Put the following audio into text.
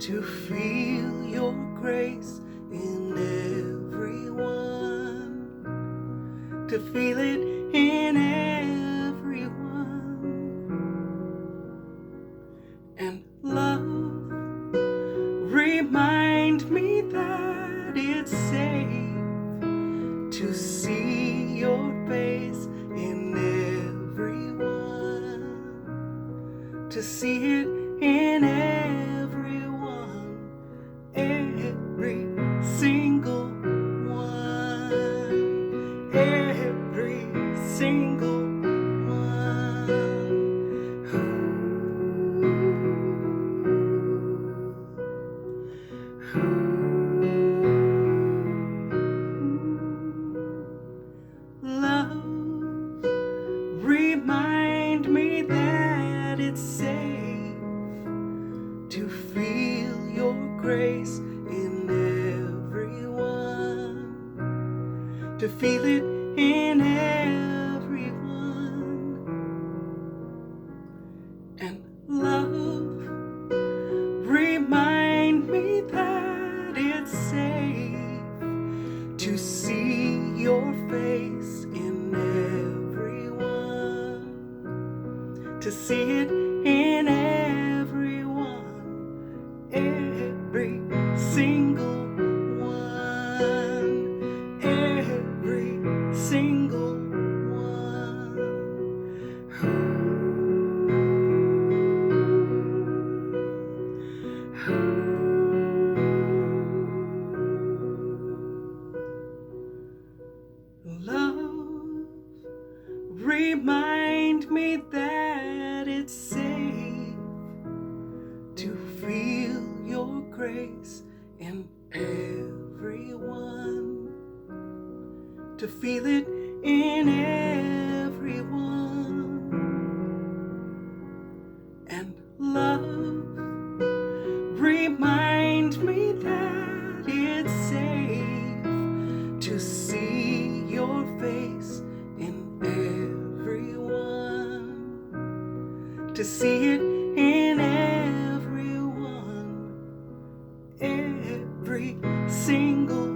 to feel your grace in everyone, to feel it in everyone. And love, remind me that it's safe to see your face in everyone, to see it in everyone, every single one, every single love, remind me that it's safe to feel your grace in everyone, to feel it in everyone. And love, remind me that it's safe to see your face in everyone, to see it in everyone, every single one, every single one. Love, remind me that it's safe to feel your grace in everyone, to feel it in everyone. And love, remind me that it's safe to see your face in everyone, to see it in everyone, every single